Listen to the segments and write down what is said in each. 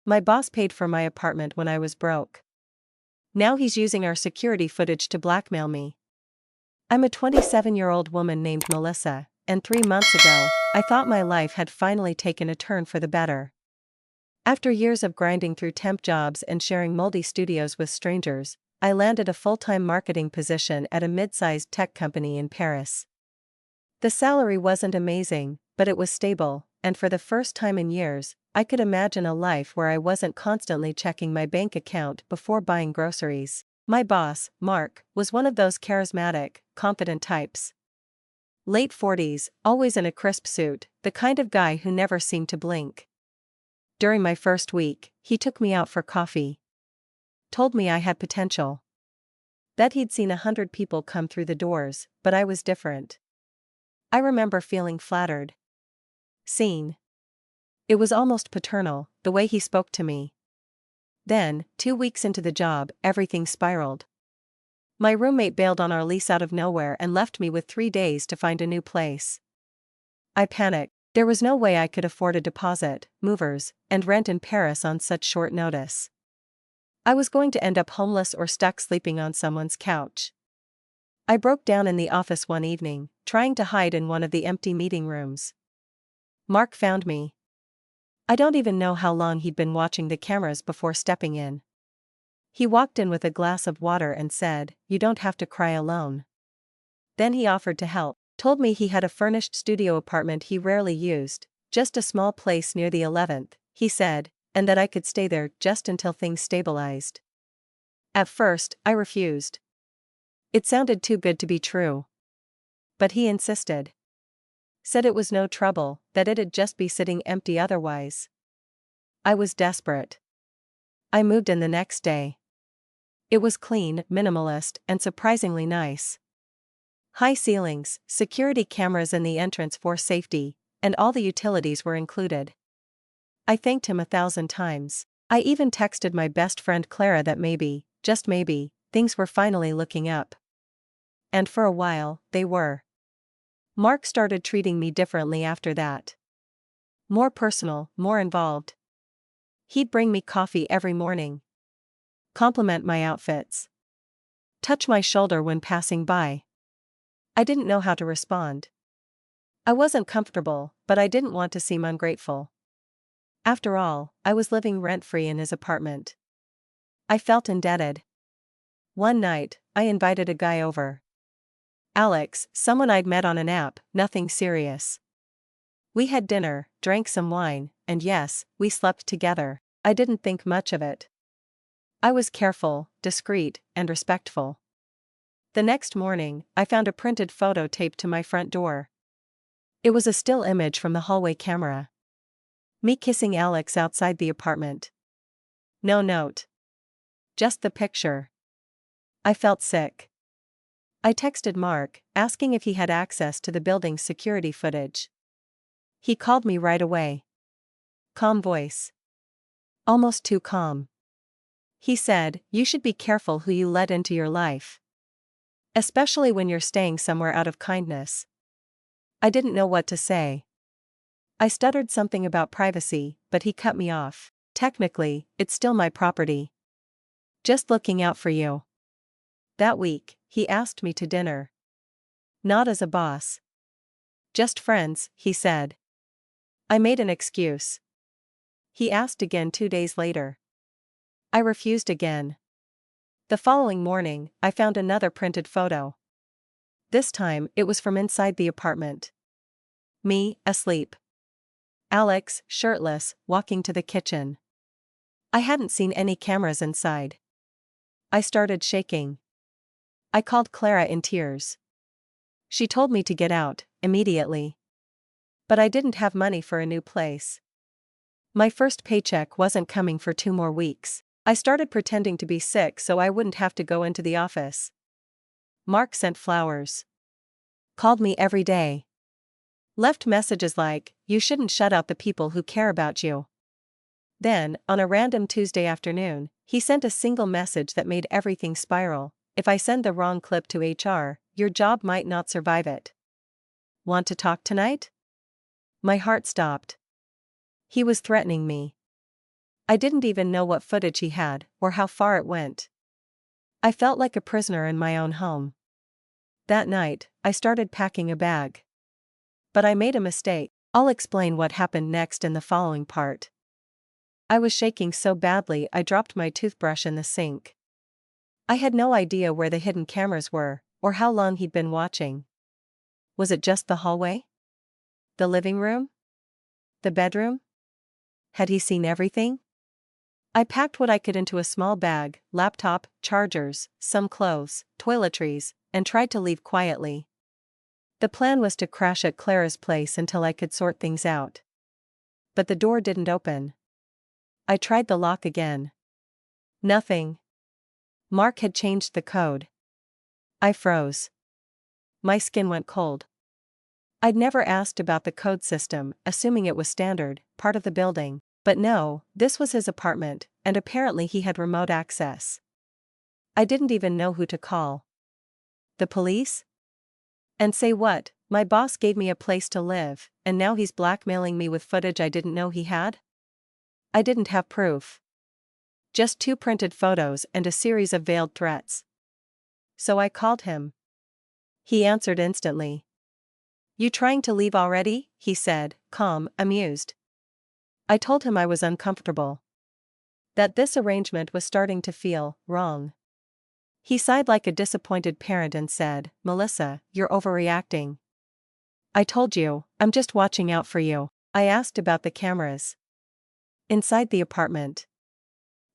My boss paid for my apartment when I was broke. Now he's using our security footage to blackmail me. I'm a 27-year-old woman named Melissa, and 3 months ago, I thought my life had finally taken a turn for the better. After years of grinding through temp jobs and sharing moldy studios with strangers, I landed a full-time marketing position at a mid-sized tech company in Paris. The salary wasn't amazing, but it was stable, and for the first time in years, I could imagine a life where I wasn't constantly checking my bank account before buying groceries. My boss, Mark, was one of those charismatic, confident types. Late 40s, always in a crisp suit, the kind of guy who never seemed to blink. During my first week, he took me out for coffee. Told me I had potential. That he'd seen 100 people come through the doors, but I was different. I remember feeling flattered. Seen. It was almost paternal, the way he spoke to me. Then, 2 weeks into the job, everything spiraled. My roommate bailed on our lease out of nowhere and left me with 3 days to find a new place. I panicked. There was no way I could afford a deposit, movers, and rent in Paris on such short notice. I was going to end up homeless or stuck sleeping on someone's couch. I broke down in the office one evening, trying to hide in one of the empty meeting rooms. Mark found me. I don't even know how long he'd been watching the cameras before stepping in. He walked in with a glass of water and said, "You don't have to cry alone." Then he offered to help, told me he had a furnished studio apartment he rarely used, just a small place near the 11th, he said, and that I could stay there just until things stabilized. At first, I refused. It sounded too good to be true. But he insisted. Said it was no trouble, that it'd just be sitting empty otherwise. I was desperate. I moved in the next day. It was clean, minimalist, and surprisingly nice. High ceilings, security cameras in the entrance for safety, and all the utilities were included. I thanked him 1,000 times. I even texted my best friend Clara that maybe, just maybe, things were finally looking up. And for a while, they were. Mark started treating me differently after that. More personal, more involved. He'd bring me coffee every morning. Compliment my outfits. Touch my shoulder when passing by. I didn't know how to respond. I wasn't comfortable, but I didn't want to seem ungrateful. After all, I was living rent-free in his apartment. I felt indebted. One night, I invited a guy over. Alex, someone I'd met on an app, nothing serious. We had dinner, drank some wine, and yes, we slept together. I didn't think much of it. I was careful, discreet, and respectful. The next morning, I found a printed photo taped to my front door. It was a still image from the hallway camera. Me kissing Alex outside the apartment. No note. Just the picture. I felt sick. I texted Mark, asking if he had access to the building's security footage. He called me right away. Calm voice. Almost too calm. He said, "You should be careful who you let into your life. Especially when you're staying somewhere out of kindness." I didn't know what to say. I stuttered something about privacy, but he cut me off. Technically, it's still my property. Just looking out for you. That week, he asked me to dinner. Not as a boss. Just friends, he said. I made an excuse. He asked again 2 days later. I refused again. The following morning, I found another printed photo. This time, it was from inside the apartment. Me, asleep. Alex, shirtless, walking to the kitchen. I hadn't seen any cameras inside. I started shaking. I called Clara in tears. She told me to get out, immediately. But I didn't have money for a new place. My first paycheck wasn't coming for 2 more weeks. I started pretending to be sick so I wouldn't have to go into the office. Mark sent flowers. Called me every day. Left messages like, "You shouldn't shut out the people who care about you." Then, on a random Tuesday afternoon, he sent a single message that made everything spiral. "If I send the wrong clip to HR, your job might not survive it. Want to talk tonight?" My heart stopped. He was threatening me. I didn't even know what footage he had, or how far it went. I felt like a prisoner in my own home. That night, I started packing a bag. But I made a mistake. I'll explain what happened next in the following part. I was shaking so badly I dropped my toothbrush in the sink. I had no idea where the hidden cameras were, or how long he'd been watching. Was it just the hallway? The living room? The bedroom? Had he seen everything? I packed what I could into a small bag: laptop, chargers, some clothes, toiletries, and tried to leave quietly. The plan was to crash at Clara's place until I could sort things out. But the door didn't open. I tried the lock again. Nothing. Mark had changed the code. I froze. My skin went cold. I'd never asked about the code system, assuming it was standard, part of the building. But no, this was his apartment, and apparently he had remote access. I didn't even know who to call. The police? And say what? My boss gave me a place to live, and now he's blackmailing me with footage I didn't know he had? I didn't have proof. Just 2 printed photos and a series of veiled threats. So I called him. He answered instantly. "You trying to leave already?" he said, calm, amused. I told him I was uncomfortable. That this arrangement was starting to feel wrong. He sighed like a disappointed parent and said, "Melissa, you're overreacting. I told you, I'm just watching out for you." I asked about the cameras. Inside the apartment.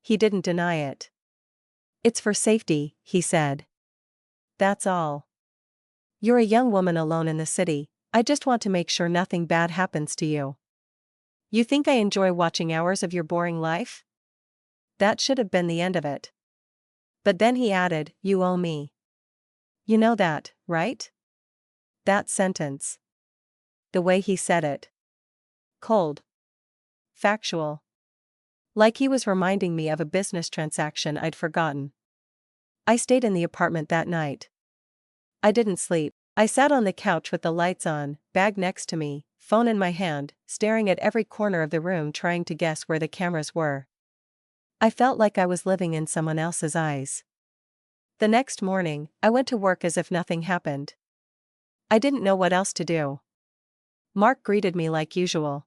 He didn't deny it. "It's for safety," he said. "That's all. You're a young woman alone in the city. I just want to make sure nothing bad happens to you. You think I enjoy watching hours of your boring life?" That should have been the end of it. But then he added, "You owe me. You know that, right?" That sentence. The way he said it. Cold. Factual. Like he was reminding me of a business transaction I'd forgotten. I stayed in the apartment that night. I didn't sleep. I sat on the couch with the lights on, bag next to me, phone in my hand, staring at every corner of the room trying to guess where the cameras were. I felt like I was living in someone else's eyes. The next morning, I went to work as if nothing happened. I didn't know what else to do. Mark greeted me like usual.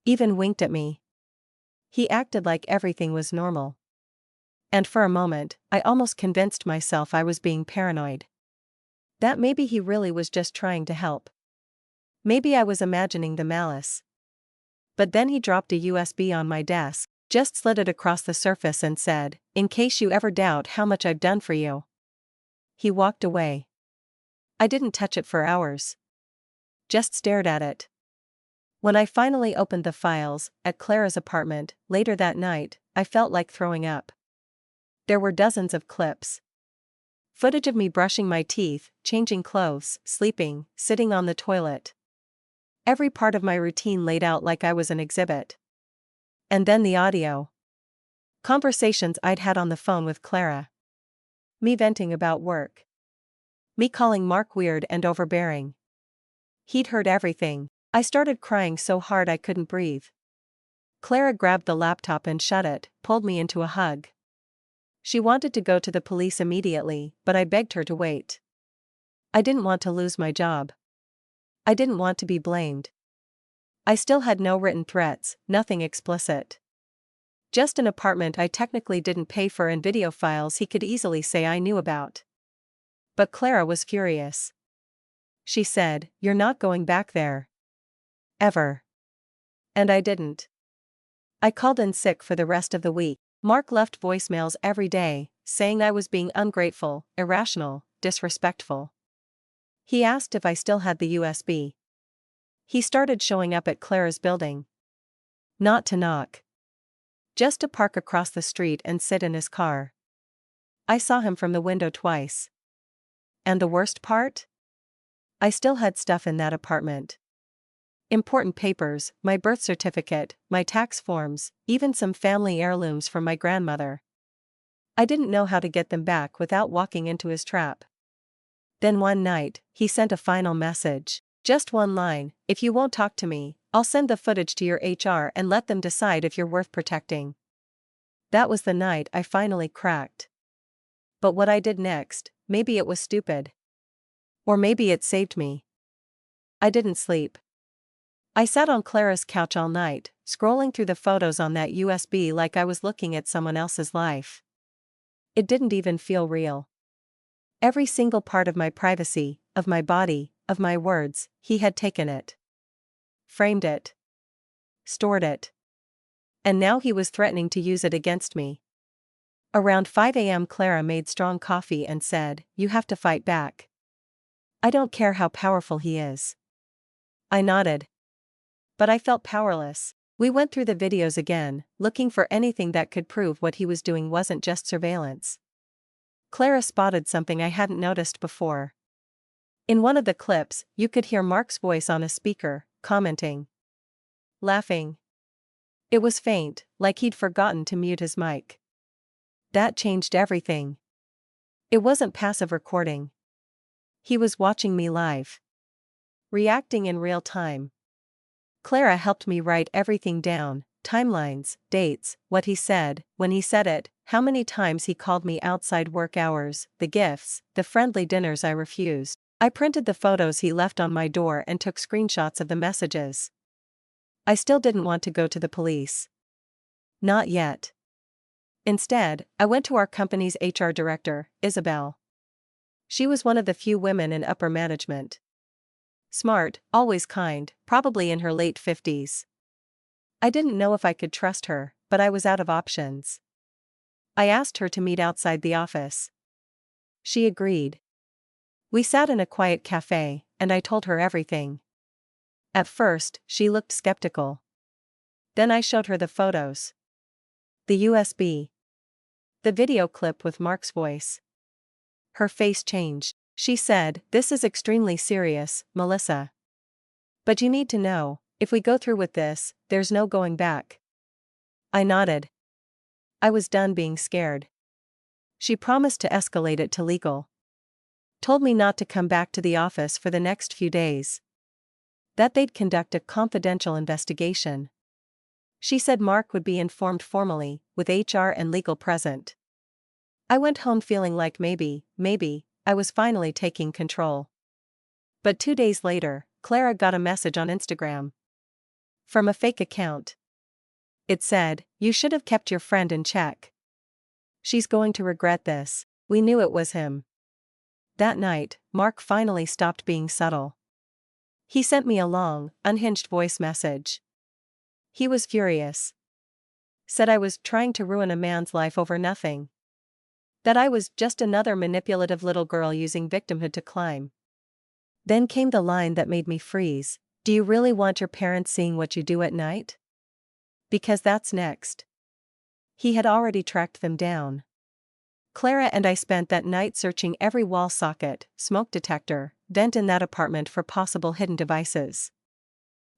Even winked at me. He acted like everything was normal. And for a moment, I almost convinced myself I was being paranoid. That maybe he really was just trying to help. Maybe I was imagining the malice. But then he dropped a USB on my desk, just slid it across the surface and said, "In case you ever doubt how much I've done for you." He walked away. I didn't touch it for hours. Just stared at it. When I finally opened the files, at Clara's apartment, later that night, I felt like throwing up. There were dozens of clips. Footage of me brushing my teeth, changing clothes, sleeping, sitting on the toilet. Every part of my routine laid out like I was an exhibit. And then the audio. Conversations I'd had on the phone with Clara. Me venting about work. Me calling Mark weird and overbearing. He'd heard everything. I started crying so hard I couldn't breathe. Clara grabbed the laptop and shut it, pulled me into a hug. She wanted to go to the police immediately, but I begged her to wait. I didn't want to lose my job. I didn't want to be blamed. I still had no written threats, nothing explicit. Just an apartment I technically didn't pay for and video files he could easily say I knew about. But Clara was furious. She said, "You're not going back there. Ever." And I didn't. I called in sick for the rest of the week. Mark left voicemails every day, saying I was being ungrateful, irrational, disrespectful. He asked if I still had the USB. He started showing up at Clara's building. Not to knock. Just to park across the street and sit in his car. I saw him from the window twice. And the worst part? I still had stuff in that apartment. Important papers, my birth certificate, my tax forms, even some family heirlooms from my grandmother. I didn't know how to get them back without walking into his trap. Then one night, he sent a final message. Just one line: "If you won't talk to me, I'll send the footage to your HR and let them decide if you're worth protecting." That was the night I finally cracked. But what I did next, maybe it was stupid. Or maybe it saved me. I didn't sleep. I sat on Clara's couch all night, scrolling through the photos on that USB like I was looking at someone else's life. It didn't even feel real. Every single part of my privacy, of my body, of my words, he had taken it. Framed it. Stored it. And now he was threatening to use it against me. Around 5 a.m. Clara made strong coffee and said, "You have to fight back. I don't care how powerful he is." I nodded. But I felt powerless. We went through the videos again, looking for anything that could prove what he was doing wasn't just surveillance. Clara spotted something I hadn't noticed before. In one of the clips, you could hear Mark's voice on a speaker, commenting. Laughing. It was faint, like he'd forgotten to mute his mic. That changed everything. It wasn't passive recording. He was watching me live. Reacting in real time. Clara helped me write everything down: timelines, dates, what he said, when he said it, how many times he called me outside work hours, the gifts, the friendly dinners I refused. I printed the photos he left on my door and took screenshots of the messages. I still didn't want to go to the police. Not yet. Instead, I went to our company's HR director, Isabel. She was one of the few women in upper management. Smart, always kind, probably in her late 50s. I didn't know if I could trust her, but I was out of options. I asked her to meet outside the office. She agreed. We sat in a quiet cafe, and I told her everything. At first, she looked skeptical. Then I showed her the photos. The USB. The video clip with Mark's voice. Her face changed. She said, "This is extremely serious, Melissa. But you need to know, if we go through with this, there's no going back." I nodded. I was done being scared. She promised to escalate it to legal. Told me not to come back to the office for the next few days. That they'd conduct a confidential investigation. She said Mark would be informed formally, with HR and legal present. I went home feeling like maybe, I was finally taking control. But 2 days later, Clara got a message on Instagram. From a fake account. It said, "You should have kept your friend in check. She's going to regret this." We knew it was him. That night, Mark finally stopped being subtle. He sent me a long, unhinged voice message. He was furious. Said I was trying to ruin a man's life over nothing. That I was just another manipulative little girl using victimhood to climb. Then came the line that made me freeze: "Do you really want your parents seeing what you do at night? Because that's next." He had already tracked them down. Clara and I spent that night searching every wall socket, smoke detector, vent in that apartment for possible hidden devices.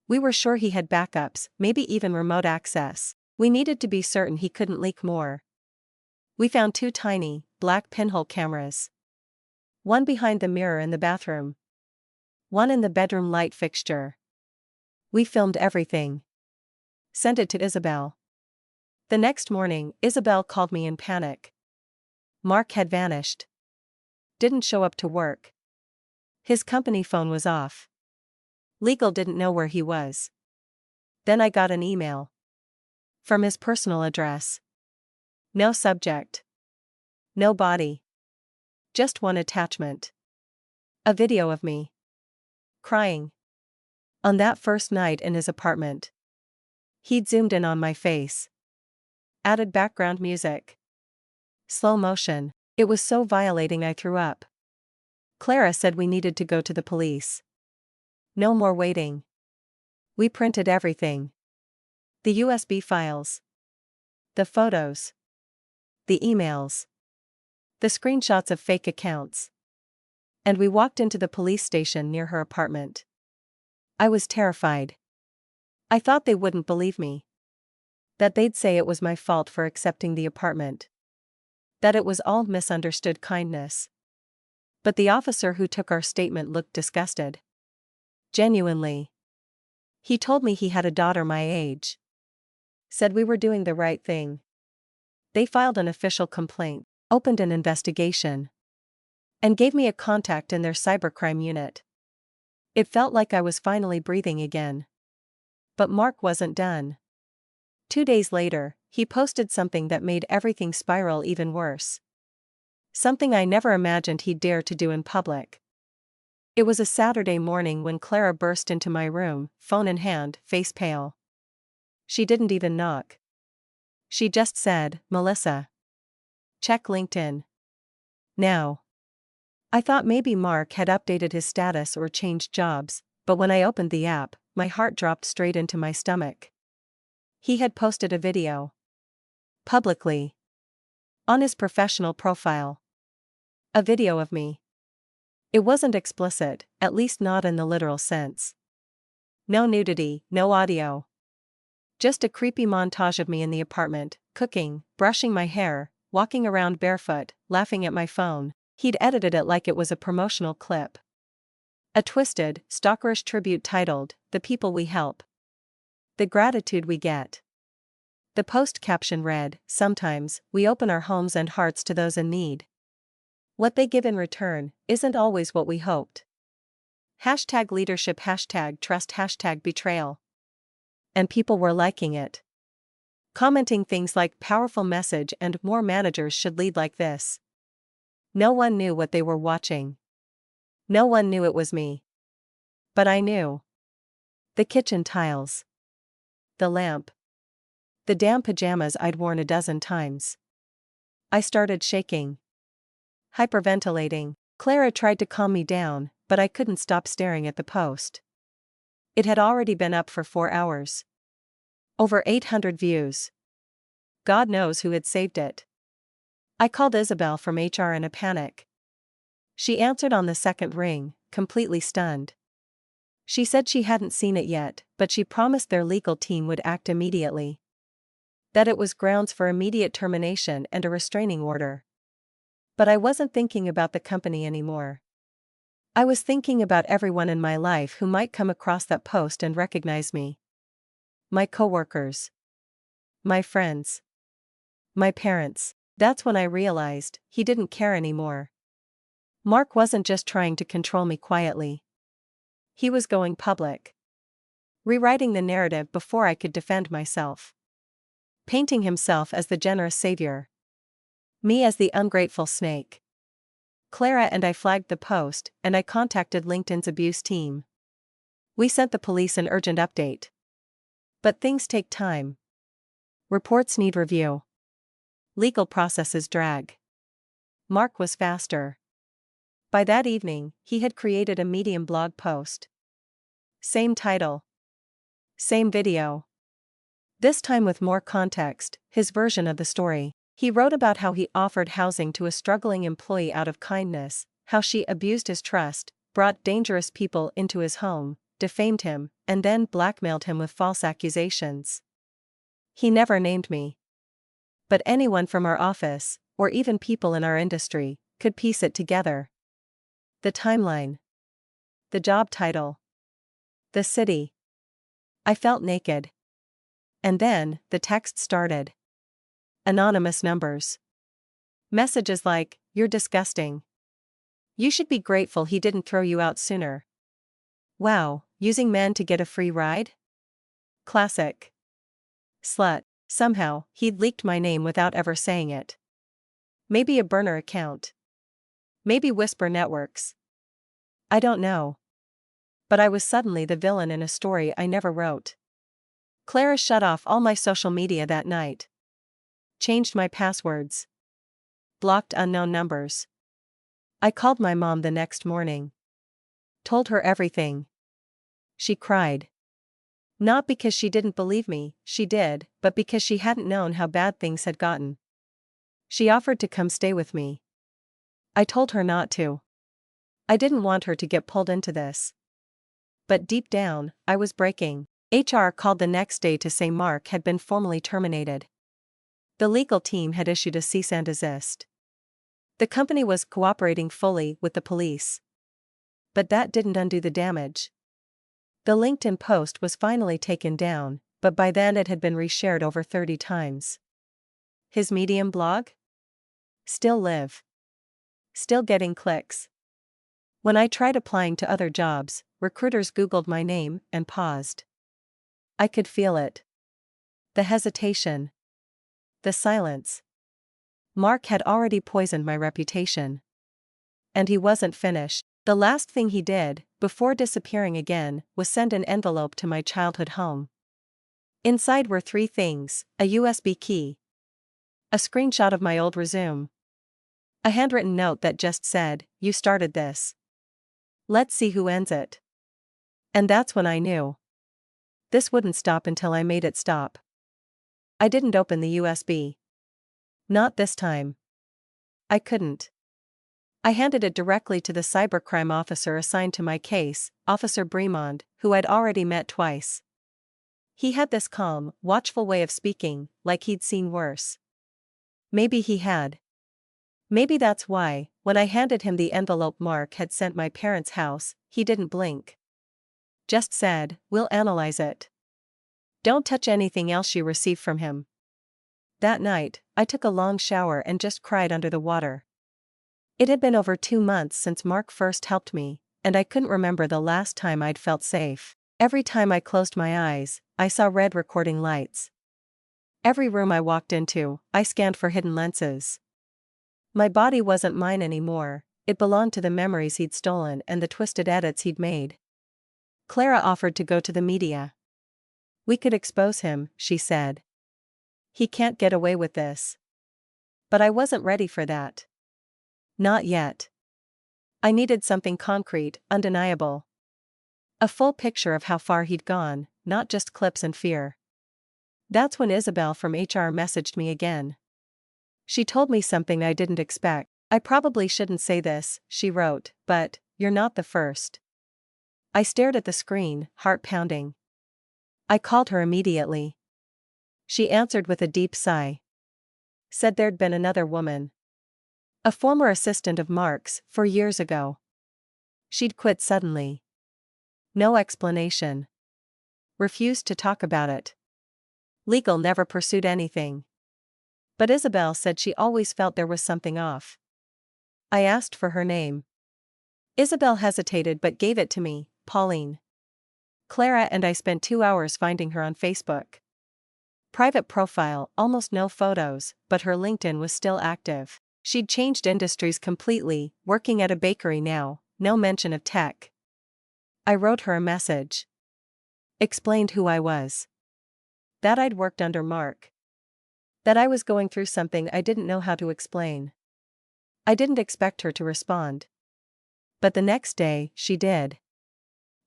We were sure he had backups, maybe even remote access. We needed to be certain he couldn't leak more. We found 2 tiny, black pinhole cameras. One behind the mirror in the bathroom. One in the bedroom light fixture. We filmed everything. Sent it to Isabel. The next morning, Isabel called me in panic. Mark had vanished. Didn't show up to work. His company phone was off. Legal didn't know where he was. Then I got an email. From his personal address. No subject. No body. Just one attachment. A video of me. Crying. On that first night in his apartment. He'd zoomed in on my face. Added background music. Slow motion. It was so violating I threw up. Clara said we needed to go to the police. No more waiting. We printed everything. The USB files. The photos. The emails. The screenshots of fake accounts. And we walked into the police station near her apartment. I was terrified. I thought they wouldn't believe me. That they'd say it was my fault for accepting the apartment. That it was all misunderstood kindness. But the officer who took our statement looked disgusted. Genuinely. He told me he had a daughter my age. Said we were doing the right thing. They filed an official complaint, opened an investigation, and gave me a contact in their cybercrime unit. It felt like I was finally breathing again. But Mark wasn't done. 2 days later, he posted something that made everything spiral even worse. Something I never imagined he'd dare to do in public. It was a Saturday morning when Clara burst into my room, phone in hand, face pale. She didn't even knock. She just said, "Melissa, check LinkedIn. Now." I thought maybe Mark had updated his status or changed jobs, but when I opened the app, my heart dropped straight into my stomach. He had posted a video. Publicly. On his professional profile. A video of me. It wasn't explicit, at least not in the literal sense. No nudity, no audio. Just a creepy montage of me in the apartment, cooking, brushing my hair, walking around barefoot, laughing at my phone. He'd edited it like it was a promotional clip. A twisted, stalkerish tribute titled, "The People We Help. The Gratitude We Get." The post caption read, "Sometimes, we open our homes and hearts to those in need. What they give in return isn't always what we hoped. Hashtag leadership, hashtag trust, hashtag betrayal." And people were liking it. Commenting things like "powerful message" and "more managers should lead like this." No one knew what they were watching. No one knew it was me. But I knew. The kitchen tiles. The lamp. The damn pajamas I'd worn a dozen times. I started shaking. Hyperventilating. Clara tried to calm me down, but I couldn't stop staring at the post. It had already been up for 4 hours. Over 800 views. God knows who had saved it. I called Isabel from HR in a panic. She answered on the second ring, completely stunned. She said she hadn't seen it yet, but she promised their legal team would act immediately. That it was grounds for immediate termination and a restraining order. But I wasn't thinking about the company anymore. I was thinking about everyone in my life who might come across that post and recognize me. My coworkers. My friends. My parents. That's when I realized he didn't care anymore. Mark wasn't just trying to control me quietly. He was going public. Rewriting the narrative before I could defend myself. Painting himself as the generous savior. Me as the ungrateful snake. Clara and I flagged the post, and I contacted LinkedIn's abuse team. We sent the police an urgent update. But things take time. Reports need review. Legal processes drag. Mark was faster. By that evening, he had created a Medium blog post. Same title. Same video. This time with more context, his version of the story. He wrote about how he offered housing to a struggling employee out of kindness, how she abused his trust, brought dangerous people into his home, defamed him, and then blackmailed him with false accusations. He never named me. But anyone from our office, or even people in our industry, could piece it together. The timeline. The job title. The city. I felt naked. And then, the text started. Anonymous numbers. Messages like, "You're disgusting. You should be grateful he didn't throw you out sooner. Wow, using men to get a free ride? Classic. Slut." Somehow, he'd leaked my name without ever saying it. Maybe a burner account. Maybe Whisper Networks. I don't know. But I was suddenly the villain in a story I never wrote. Clara shut off all my social media that night. Changed my passwords. Blocked unknown numbers. I called my mom the next morning. Told her everything. She cried. Not because she didn't believe me, she did, but because she hadn't known how bad things had gotten. She offered to come stay with me. I told her not to. I didn't want her to get pulled into this. But deep down, I was breaking. HR called the next day to say Mark had been formally terminated. The legal team had issued a cease and desist. The company was cooperating fully with the police. But that didn't undo the damage. The LinkedIn post was finally taken down, but by then it had been reshared over 30 times. His Medium blog? Still live. Still getting clicks. When I tried applying to other jobs, recruiters Googled my name and paused. I could feel it. The hesitation. The silence. Mark had already poisoned my reputation. And he wasn't finished. The last thing he did, before disappearing again, was send an envelope to my childhood home. Inside were 3 things: a USB key, a screenshot of my old resume, a handwritten note that just said, "You started this. Let's see who ends it." And that's when I knew. This wouldn't stop until I made it stop. I didn't open the USB. Not this time. I couldn't. I handed it directly to the cybercrime officer assigned to my case, Officer Bremond, who I'd already met twice. He had this calm, watchful way of speaking, like he'd seen worse. Maybe he had. Maybe that's why, when I handed him the envelope Mark had sent my parents' house, he didn't blink. Just said, "We'll analyze it. Don't touch anything else you receive from him." That night, I took a long shower and just cried under the water. It had been over 2 months since Mark first helped me, and I couldn't remember the last time I'd felt safe. Every time I closed my eyes, I saw red recording lights. Every room I walked into, I scanned for hidden lenses. My body wasn't mine anymore, it belonged to the memories he'd stolen and the twisted edits he'd made. Clara offered to go to the media. "We could expose him," she said. "He can't get away with this." But I wasn't ready for that. Not yet. I needed something concrete, undeniable. A full picture of how far he'd gone, not just clips and fear. That's when Isabel from HR messaged me again. She told me something I didn't expect. "I probably shouldn't say this," she wrote, "but you're not the first." I stared at the screen, heart pounding. I called her immediately. She answered with a deep sigh. Said there'd been another woman. A former assistant of Mark's, 4 years ago. She'd quit suddenly. No explanation. Refused to talk about it. Legal never pursued anything. But Isabel said she always felt there was something off. I asked for her name. Isabel hesitated but gave it to me, Pauline. Clara and I spent 2 hours finding her on Facebook. Private profile, almost no photos, but her LinkedIn was still active. She'd changed industries completely, working at a bakery now, no mention of tech. I wrote her a message. Explained who I was. That I'd worked under Mark. That I was going through something I didn't know how to explain. I didn't expect her to respond. But the next day, she did.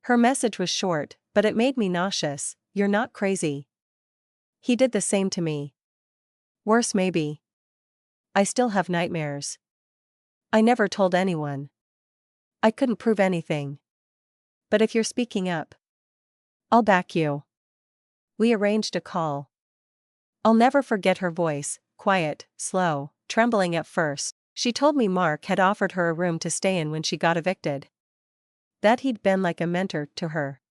Her message was short, but it made me nauseous. "You're not crazy. He did the same to me. Worse maybe. I still have nightmares. I never told anyone. I couldn't prove anything. But if you're speaking up, I'll back you." We arranged a call. I'll never forget her voice, quiet, slow, trembling at first. She told me Mark had offered her a room to stay in when she got evicted. That he'd been like a mentor to her.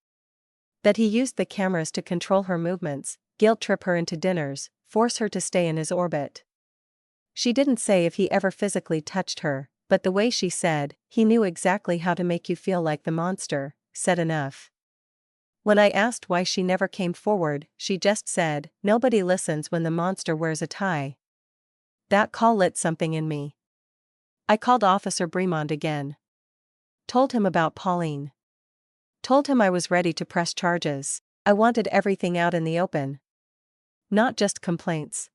That he used the cameras to control her movements, guilt-trip her into dinners, force her to stay in his orbit. She didn't say if he ever physically touched her, but the way she said, "He knew exactly how to make you feel like the monster," said enough. When I asked why she never came forward, she just said, "Nobody listens when the monster wears a tie." That call lit something in me. I called Officer Bremond again. Told him about Pauline. Told him I was ready to press charges. I wanted everything out in the open. Not just complaints.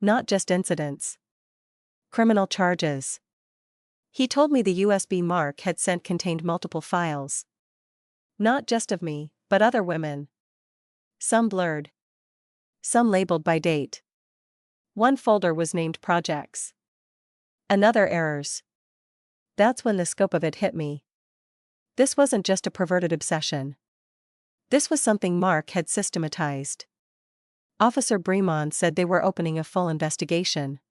Not just incidents. Criminal charges. He told me the USB Mark had sent contained multiple files. Not just of me, but other women. Some blurred. Some labeled by date. One folder was named projects. Another errors. That's when the scope of it hit me. This wasn't just a perverted obsession. This was something Mark had systematized. Officer Bremond said they were opening a full investigation.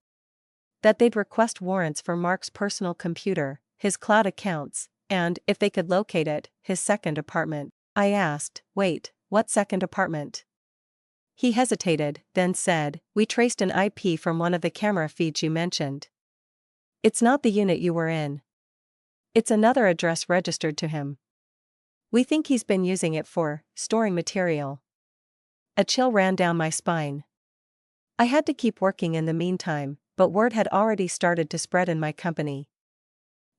That they'd request warrants for Mark's personal computer, his cloud accounts, and, if they could locate it, his second apartment. I asked. Wait, what second apartment? He hesitated, then said, we traced an IP from one of the camera feeds you mentioned. It's not the unit you were in. It's another address registered to him. We think he's been using it for storing material. A chill ran down my spine. I had to keep working in the meantime, but word had already started to spread in my company.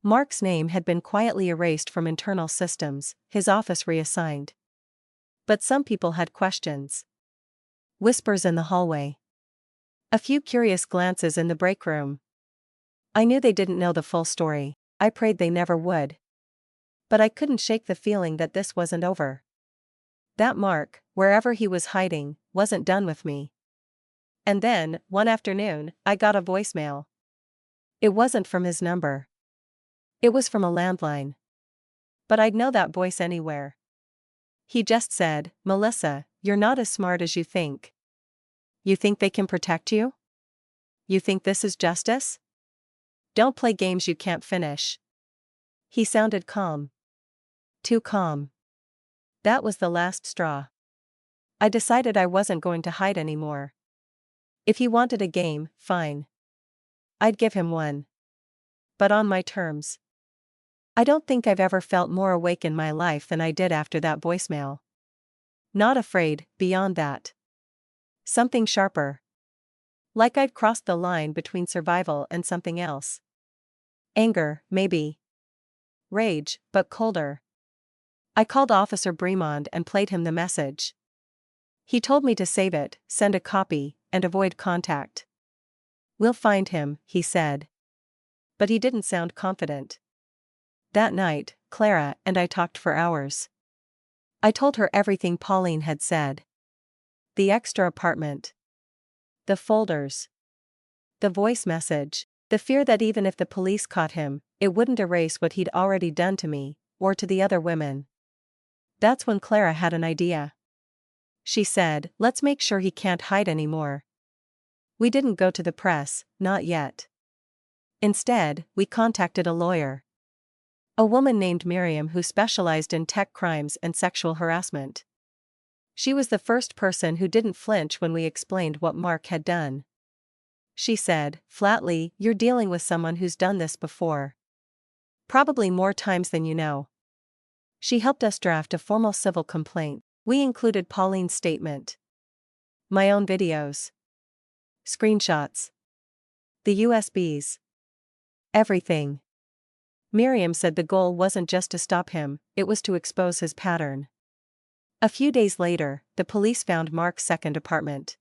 Mark's name had been quietly erased from internal systems, his office reassigned. But some people had questions. Whispers in the hallway. A few curious glances in the break room. I knew they didn't know the full story. I prayed they never would. But I couldn't shake the feeling that this wasn't over. That Mark, wherever he was hiding, wasn't done with me. And then, one afternoon, I got a voicemail. It wasn't from his number. It was from a landline. But I'd know that voice anywhere. He just said, Melissa, you're not as smart as you think. You think they can protect you? You think this is justice? Don't play games you can't finish. He sounded calm. Too calm. That was the last straw. I decided I wasn't going to hide anymore. If he wanted a game, fine. I'd give him one. But on my terms. I don't think I've ever felt more awake in my life than I did after that voicemail. Not afraid, beyond that. Something sharper. Like I'd crossed the line between survival and something else. Anger, maybe. Rage, but colder. I called Officer Bremond and played him the message. He told me to save it, send a copy, and avoid contact. We'll find him, he said. But he didn't sound confident. That night, Clara and I talked for hours. I told her everything Pauline had said. The extra apartment. The folders. The voice message. The fear that even if the police caught him, it wouldn't erase what he'd already done to me, or to the other women. That's when Clara had an idea. She said, let's make sure he can't hide anymore. We didn't go to the press, not yet. Instead, we contacted a lawyer. A woman named Miriam who specialized in tech crimes and sexual harassment. She was the first person who didn't flinch when we explained what Mark had done. She said, flatly, you're dealing with someone who's done this before. Probably more times than you know. She helped us draft a formal civil complaint. We included Pauline's statement. My own videos. Screenshots. The USBs. Everything. Miriam said the goal wasn't just to stop him, it was to expose his pattern. A few days later, the police found Mark's second apartment.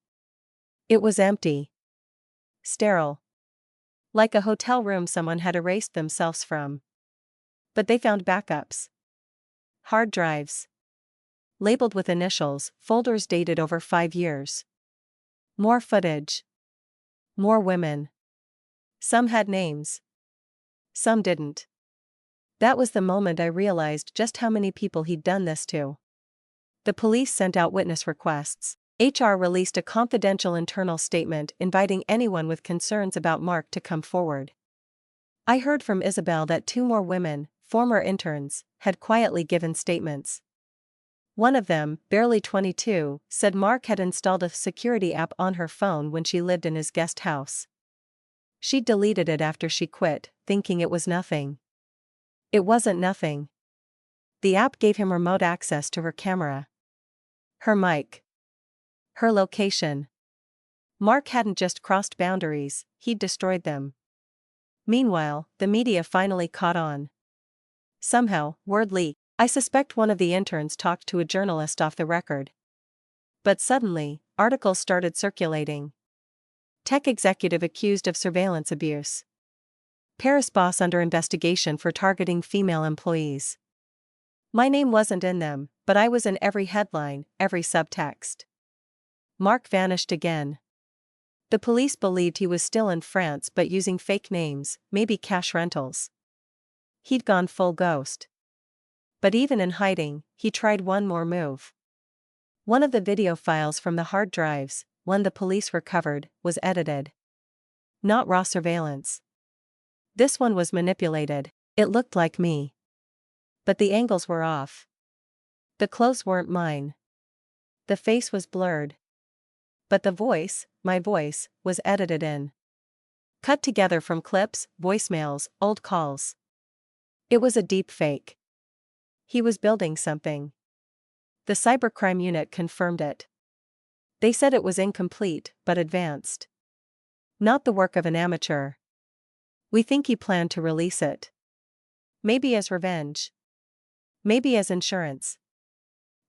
It was empty. Sterile. Like a hotel room someone had erased themselves from. But they found backups. Hard drives. Labeled with initials, folders dated over 5 years. More footage. More women. Some had names. Some didn't. That was the moment I realized just how many people he'd done this to. The police sent out witness requests. HR released a confidential internal statement inviting anyone with concerns about Mark to come forward. I heard from Isabel that 2 more women, former interns, had quietly given statements. One of them, barely 22, said Mark had installed a security app on her phone when she lived in his guest house. She'd deleted it after she quit, thinking it was nothing. It wasn't nothing. The app gave him remote access to her camera. Her mic. Her location. Mark hadn't just crossed boundaries, he'd destroyed them. Meanwhile, the media finally caught on. Somehow, word leaked. I suspect one of the interns talked to a journalist off the record. But suddenly, articles started circulating. Tech executive accused of surveillance abuse. Paris boss under investigation for targeting female employees. My name wasn't in them, but I was in every headline, every subtext. Mark vanished again. The police believed he was still in France but using fake names, maybe cash rentals. He'd gone full ghost. But even in hiding, he tried one more move. One of the video files from the hard drives, one the police recovered, was edited. Not raw surveillance. This one was manipulated. It looked like me. But the angles were off. The clothes weren't mine. The face was blurred. But the voice, my voice, was edited in. Cut together from clips, voicemails, old calls. It was a deep fake. He was building something. The cybercrime unit confirmed it. They said it was incomplete, but advanced. Not the work of an amateur. We think he planned to release it. Maybe as revenge. Maybe as insurance.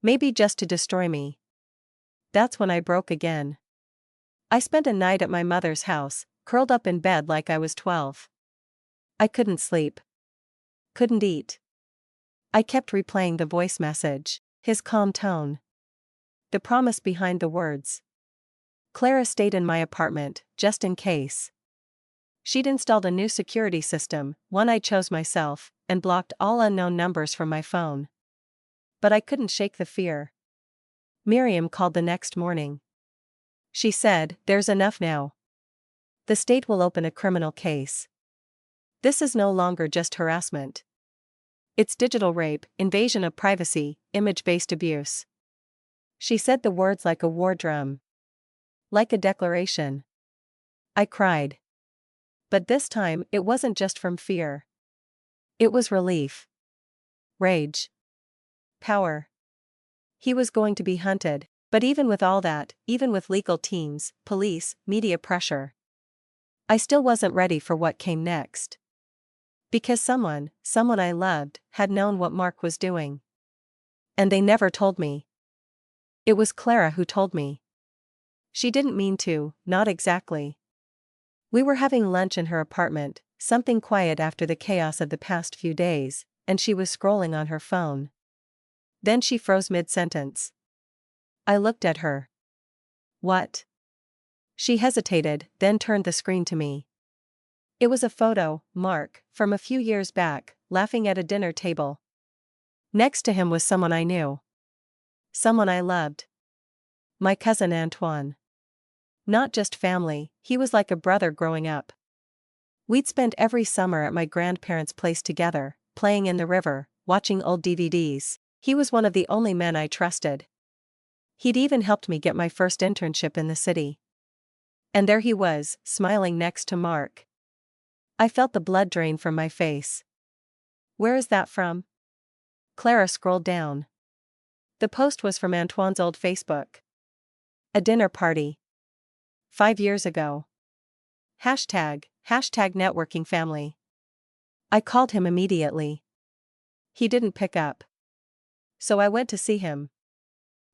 Maybe just to destroy me. That's when I broke again. I spent a night at my mother's house, curled up in bed like I was 12. I couldn't sleep. Couldn't eat. I kept replaying the voice message, his calm tone. The promise behind the words. Clara stayed in my apartment, just in case. She'd installed a new security system, one I chose myself, and blocked all unknown numbers from my phone. But I couldn't shake the fear. Miriam called the next morning. She said, "There's enough now. The state will open a criminal case. This is no longer just harassment. It's digital rape, invasion of privacy, image-based abuse." She said the words like a war drum. Like a declaration. I cried. But this time, it wasn't just from fear. It was relief. Rage. Power. He was going to be hunted, but even with all that, even with legal teams, police, media pressure, I still wasn't ready for what came next. Because someone I loved, had known what Mark was doing. And they never told me. It was Clara who told me. She didn't mean to, not exactly. We were having lunch in her apartment, something quiet after the chaos of the past few days, and she was scrolling on her phone. Then she froze mid-sentence. I looked at her. What? She hesitated, then turned the screen to me. It was a photo, Mark, from a few years back, laughing at a dinner table. Next to him was someone I knew. Someone I loved. My cousin Antoine. Not just family, he was like a brother growing up. We'd spent every summer at my grandparents' place together, playing in the river, watching old DVDs. He was one of the only men I trusted. He'd even helped me get my first internship in the city. And there he was, smiling next to Mark. I felt the blood drain from my face. Where is that from? Clara scrolled down. The post was from Antoine's old Facebook. A dinner party. 5 years ago. Hashtag networking family. I called him immediately. He didn't pick up. So I went to see him.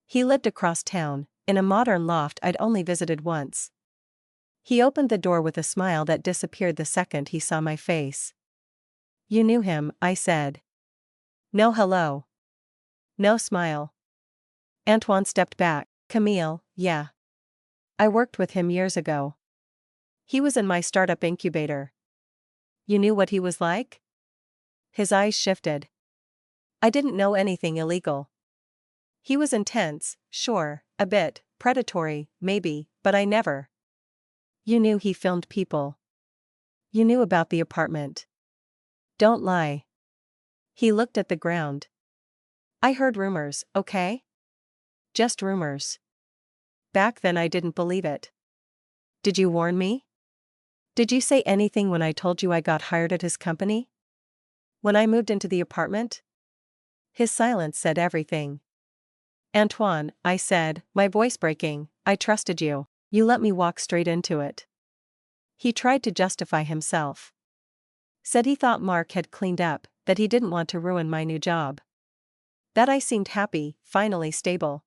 He lived across town, in a modern loft I'd only visited once. He opened the door with a smile that disappeared the second he saw my face. "You knew him," I said. No hello. No smile. Antoine stepped back. "Camille, yeah. I worked with him years ago. He was in my startup incubator." "You knew what he was like?" His eyes shifted. "I didn't know anything illegal. He was intense, sure, a bit predatory, maybe, but I never." "You knew he filmed people. You knew about the apartment. Don't lie." He looked at the ground. "I heard rumors, okay? Just rumors. Back then I didn't believe it. Did you warn me? Did you say anything when I told you I got hired at his company? When I moved into the apartment?" His silence said everything. "Antoine," I said, my voice breaking, "I trusted you. You let me walk straight into it." He tried to justify himself. Said he thought Mark had cleaned up, that he didn't want to ruin my new job. That I seemed happy, finally stable.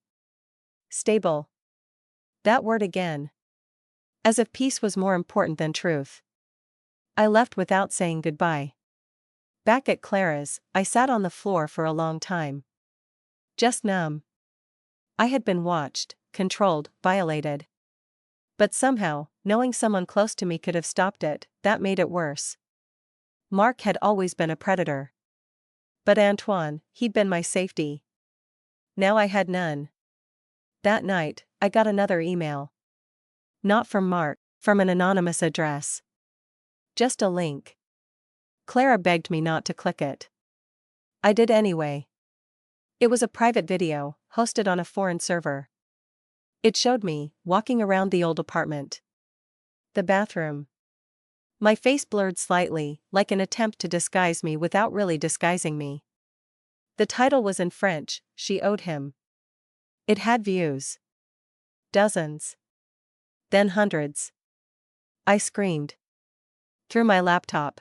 Stable. That word again. As if peace was more important than truth. I left without saying goodbye. Back at Clara's, I sat on the floor for a long time. Just numb. I had been watched, controlled, violated. But somehow, knowing someone close to me could have stopped it, that made it worse. Mark had always been a predator. But Antoine, he'd been my safety. Now I had none. That night, I got another email. Not from Mark, from an anonymous address. Just a link. Clara begged me not to click it. I did anyway. It was a private video, hosted on a foreign server. It showed me, walking around the old apartment. The bathroom. My face blurred slightly, like an attempt to disguise me without really disguising me. The title was in French, She Owed Him. It had views. Dozens. Then hundreds. I screamed. Through my laptop.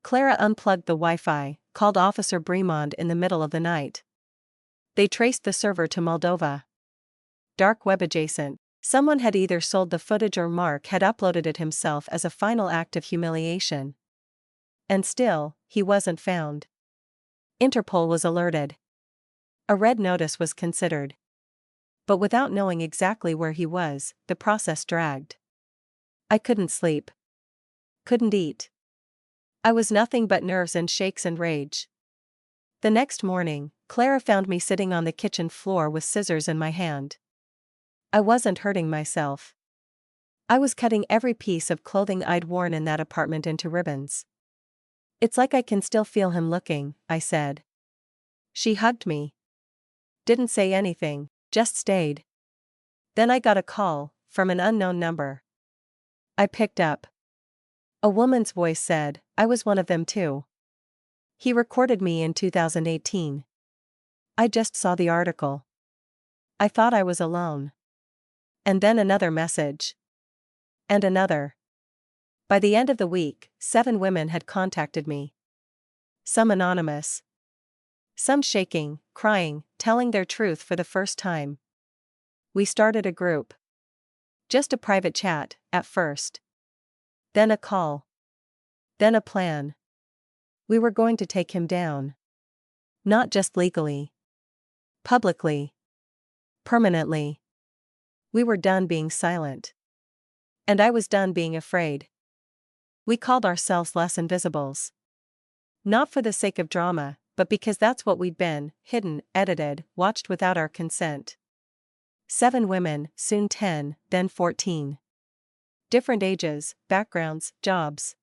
Clara unplugged the Wi-Fi, called Officer Bremond in the middle of the night. They traced the server to Moldova. Dark web adjacent. Someone had either sold the footage or Mark had uploaded it himself as a final act of humiliation. And still, he wasn't found. Interpol was alerted. A red notice was considered. But without knowing exactly where he was, the process dragged. I couldn't sleep. Couldn't eat. I was nothing but nerves and shakes and rage. The next morning, Clara found me sitting on the kitchen floor with scissors in my hand. I wasn't hurting myself. I was cutting every piece of clothing I'd worn in that apartment into ribbons. It's like I can still feel him looking, I said. She hugged me. Didn't say anything, just stayed. Then I got a call, from an unknown number. I picked up. A woman's voice said, I was one of them too. He recorded me in 2018. I just saw the article. I thought I was alone. And then another message. And another. By the end of the week, 7 women had contacted me. Some anonymous. Some shaking, crying, telling their truth for the first time. We started a group. Just a private chat, at first. Then a call. Then a plan. We were going to take him down. Not just legally. Publicly. Permanently. We were done being silent. And I was done being afraid. We called ourselves Les Invisibles. Not for the sake of drama, but because that's what we'd been, hidden, edited, watched without our consent. 7 women, soon 10, then 14. Different ages, backgrounds, jobs.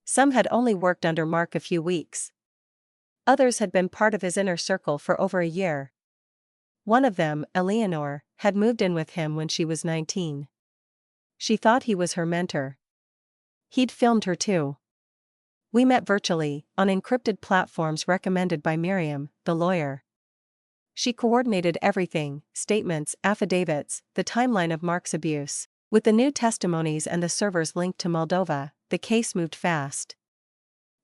Some had only worked under Mark a few weeks. Others had been part of his inner circle for over a year. One of them, Eleanor, had moved in with him when she was 19. She thought he was her mentor. He'd filmed her too. We met virtually, on encrypted platforms recommended by Miriam, the lawyer. She coordinated everything, statements, affidavits, the timeline of Mark's abuse. With the new testimonies and the servers linked to Moldova, the case moved fast.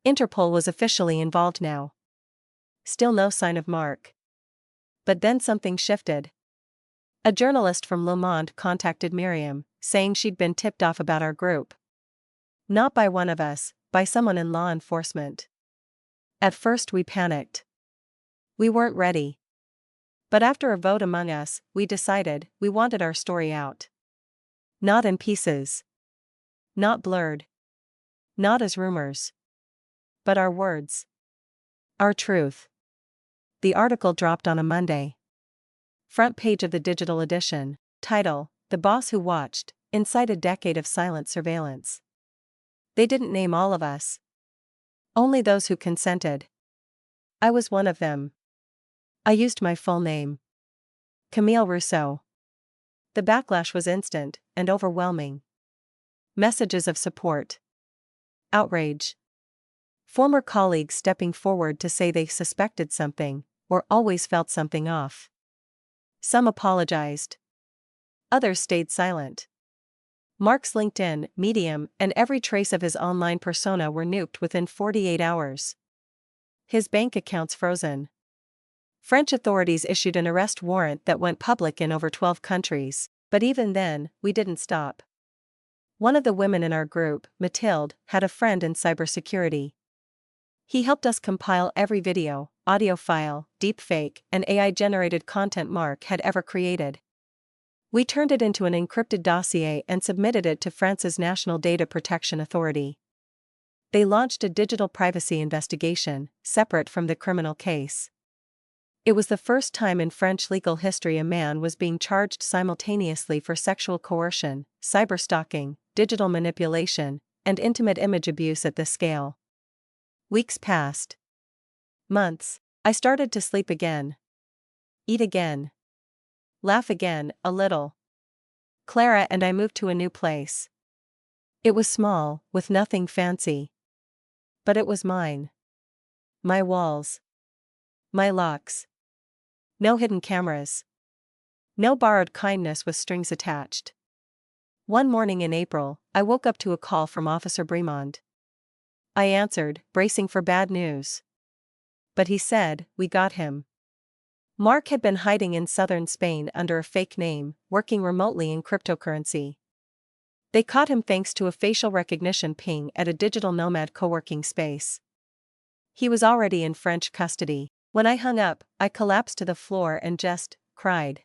Interpol was officially involved now. Still no sign of Mark. But then something shifted. A journalist from Le Monde contacted Miriam, saying she'd been tipped off about our group. Not by one of us, by someone in law enforcement. At first we panicked. We weren't ready. But after a vote among us, we decided we wanted our story out. Not in pieces. Not blurred. Not as rumors. But our words. Our truth. The article dropped on a Monday. Front page of the digital edition. Title, The Boss Who Watched, Inside a Decade of Silent Surveillance. They didn't name all of us. Only those who consented. I was one of them. I used my full name. Camille Rousseau. The backlash was instant and overwhelming. Messages of support. Outrage. Former colleagues stepping forward to say they suspected something, or always felt something off. Some apologized. Others stayed silent. Mark's LinkedIn, Medium, and every trace of his online persona were nuked within 48 hours. His bank accounts frozen. French authorities issued an arrest warrant that went public in over 12 countries, but even then, we didn't stop. One of the women in our group, Mathilde, had a friend in cybersecurity. He helped us compile every video, audio file, deepfake, and AI-generated content Mark had ever created. We turned it into an encrypted dossier and submitted it to France's National Data Protection Authority. They launched a digital privacy investigation, separate from the criminal case. It was the first time in French legal history a man was being charged simultaneously for sexual coercion, cyberstalking, digital manipulation, and intimate image abuse at this scale. Weeks passed. Months. I started to sleep again. Eat again. Laugh again, a little. Clara and I moved to a new place. It was small, with nothing fancy. But it was mine. My walls. My locks. No hidden cameras. No borrowed kindness with strings attached. One morning in April, I woke up to a call from Officer Bremond. I answered, bracing for bad news. But he said, "We got him." Mark had been hiding in southern Spain under a fake name, working remotely in cryptocurrency. They caught him thanks to a facial recognition ping at a digital nomad co-working space. He was already in French custody. When I hung up, I collapsed to the floor and just cried.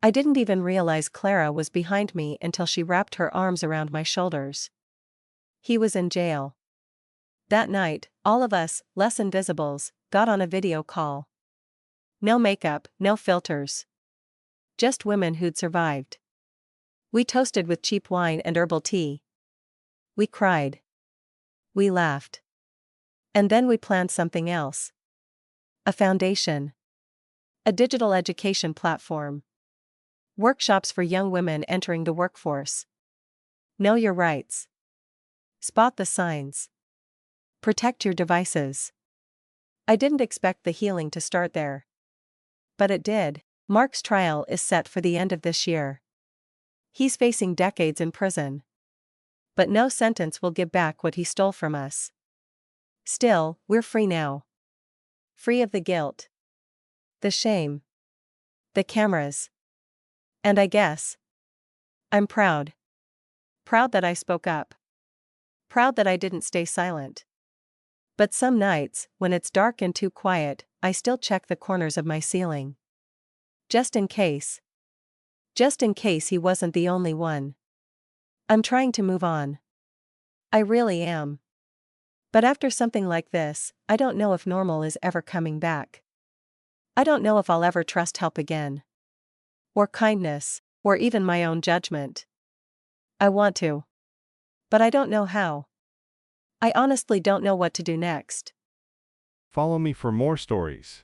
I didn't even realize Clara was behind me until she wrapped her arms around my shoulders. He was in jail. That night, all of us, less invisibles, got on a video call. No makeup, no filters. Just women who'd survived. We toasted with cheap wine and herbal tea. We cried. We laughed. And then we planned something else. A foundation. A digital education platform. Workshops for young women entering the workforce. Know your rights. Spot the signs. Protect your devices. I didn't expect the healing to start there. But it did. Mark's trial is set for the end of this year. He's facing decades in prison. But no sentence will give back what he stole from us. Still, we're free now. Free of the guilt. The shame. The cameras. And I guess I'm proud. Proud that I spoke up. Proud that I didn't stay silent. But some nights, when it's dark and too quiet, I still check the corners of my ceiling. Just in case. Just in case he wasn't the only one. I'm trying to move on. I really am. But after something like this, I don't know if normal is ever coming back. I don't know if I'll ever trust help again. Or kindness, or even my own judgment. I want to. But I don't know how. I honestly don't know what to do next. Follow me for more stories.